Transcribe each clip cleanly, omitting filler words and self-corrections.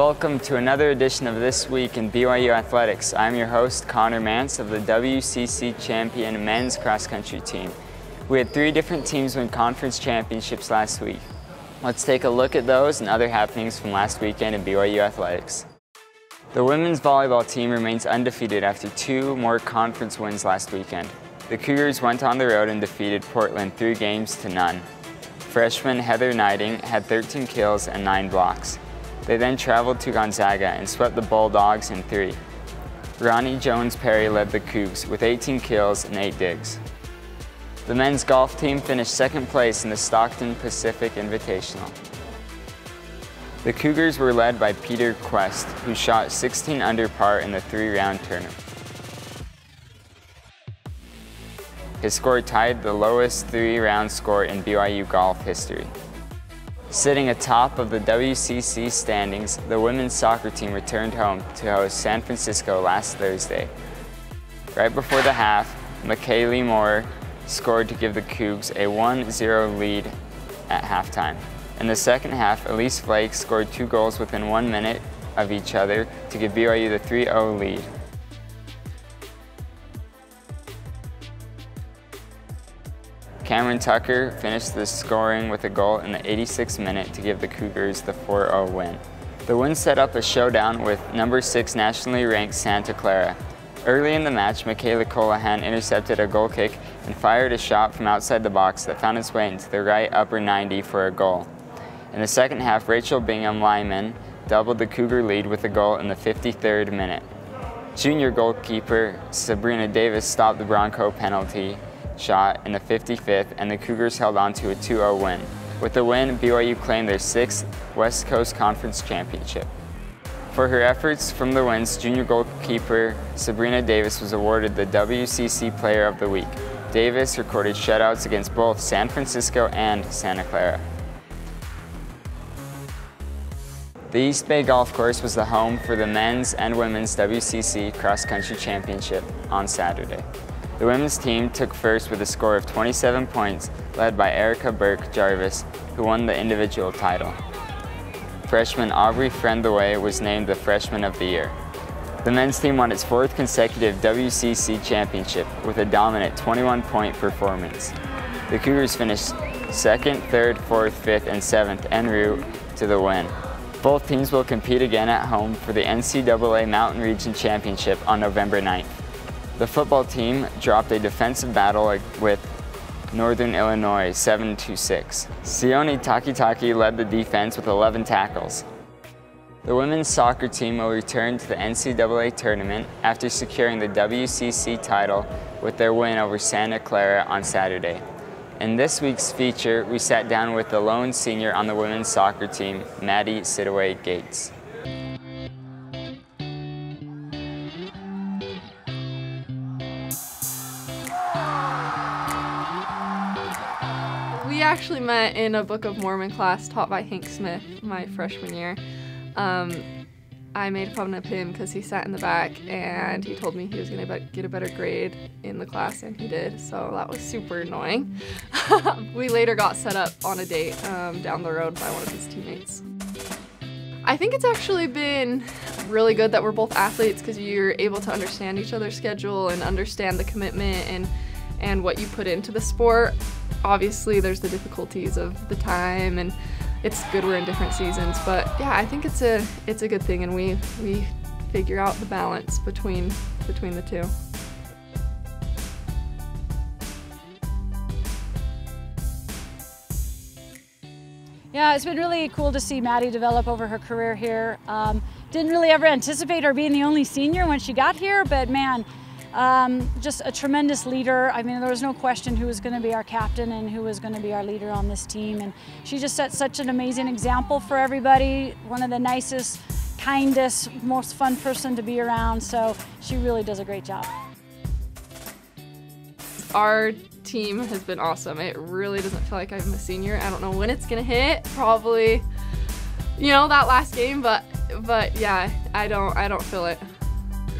Welcome to another edition of This Week in BYU Athletics. I'm your host, Connor Mantz of the WCC champion men's cross-country team. We had 3 different teams win conference championships last week. Let's take a look at those and other happenings from last weekend in BYU Athletics. The women's volleyball team remains undefeated after 2 more conference wins last weekend. The Cougars went on the road and defeated Portland 3-0. Freshman Heather Knighting had 13 kills and 9 blocks. They then traveled to Gonzaga and swept the Bulldogs in 3. Ronnie Jones-Perry led the Cougs with 18 kills and 8 digs. The men's golf team finished 2nd place in the Stockton Pacific Invitational. The Cougars were led by Peter Quest, who shot 16 under par in the 3-round tournament. His score tied the lowest 3-round score in BYU golf history. Sitting atop of the WCC standings, the women's soccer team returned home to host San Francisco last Thursday. Right before the half, McKaylee Moore scored to give the Cougs a 1-0 lead at halftime. In the second half, Elise Flake scored 2 goals within 1 minute of each other to give BYU the 3-0 lead. Cameron Tucker finished the scoring with a goal in the 86th minute to give the Cougars the 4-0 win. The win set up a showdown with number 6 nationally ranked Santa Clara. Early in the match, Michaela Colahan intercepted a goal kick and fired a shot from outside the box that found its way into the right upper 90 for a goal. In the second half, Rachel Bingham-Lyman doubled the Cougar lead with a goal in the 53rd minute. Junior goalkeeper Sabrina Davis stopped the Bronco penalty shot in the 55th, and the Cougars held on to a 2-0 win. With the win, BYU claimed their 6th West Coast Conference championship. For her efforts from the wins, junior goalkeeper Sabrina Davis was awarded the WCC Player of the Week. Davis recorded shutouts against both San Francisco and Santa Clara. The East Bay Golf Course was the home for the men's and women's WCC cross-country championship on Saturday. The women's team took first with a score of 27 points, led by Erica Burke-Jarvis, who won the individual title. Freshman Aubrey Friendaway was named the Freshman of the Year. The men's team won its 4th consecutive WCC championship with a dominant 21-point performance. The Cougars finished 2nd, 3rd, 4th, 5th, and 7th en route to the win. Both teams will compete again at home for the NCAA Mountain Region Championship on November 9th. The football team dropped a defensive battle with Northern Illinois 7-6. Sione Takitaki led the defense with 11 tackles. The women's soccer team will return to the NCAA tournament after securing the WCC title with their win over Santa Clara on Saturday. In this week's feature, we sat down with the lone senior on the women's soccer team, Maddie Sidaway Gates. We actually met in a Book of Mormon class taught by Hank Smith my freshman year. I made fun of him because he sat in the back and he told me he was going to get a better grade in the class, and he did, so that was super annoying. We later got set up on a date down the road by one of his teammates. I think it's actually been really good that we're both athletes because you're able to understand each other's schedule and understand the commitment and what you put into the sport. Obviously, there's the difficulties of the time, and it's good we're in different seasons, but yeah, I think it's a good thing, and we figure out the balance between the two. Yeah, it's been really cool to see Maddie develop over her career here. Didn't really ever anticipate her being the only senior when she got here, but man, just a tremendous leader. I mean, there was no question who was going to be our captain and who was going to be our leader on this team. And she just set such an amazing example for everybody. One of the nicest, kindest, most fun person to be around. So she really does a great job. Our team has been awesome. It really doesn't feel like I'm a senior. I don't know when it's going to hit. Probably, you know, that last game. But yeah, I don't feel it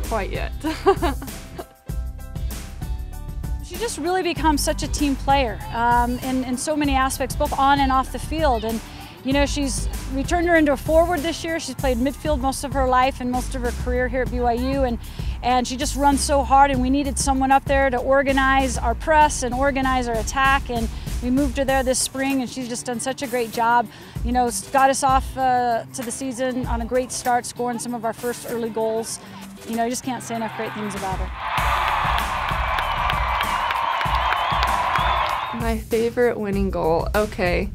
quite yet. She just really becomes such a team player in so many aspects, both on and off the field. You know, we turned her into a forward this year. She's played midfield most of her life and most of her career here at BYU, and she just runs so hard, and we needed someone up there to organize our press and organize our attack, and we moved her there this spring, and she's just done such a great job. You know, got us off to the season on a great start, scoring some of our first early goals. You know, you just can't say enough great things about her. My favorite winning goal, okay.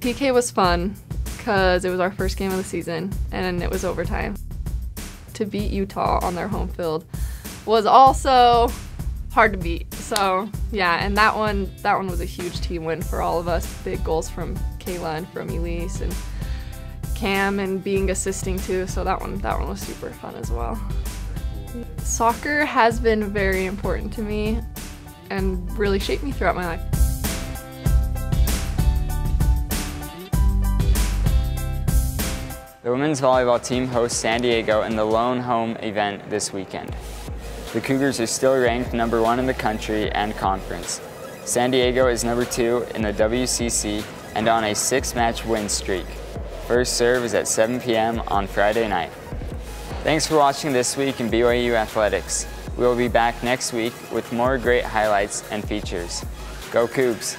PK was fun because it was our first game of the season and it was overtime. To beat Utah on their home field was also hard to beat. So yeah, and that one was a huge team win for all of us. Big goals from Kayla and from Elise and Cam and being assisting too. So that one was super fun as well. Soccer has been very important to me and really shaped me throughout my life. The women's volleyball team hosts San Diego in the lone home event this weekend. The Cougars are still ranked #1 in the country and conference. San Diego is #2 in the WCC and on a 6-match win streak. First serve is at 7 p.m. on Friday night. Thanks for watching This Week in BYU Athletics. We will be back next week with more great highlights and features. Go Cougs!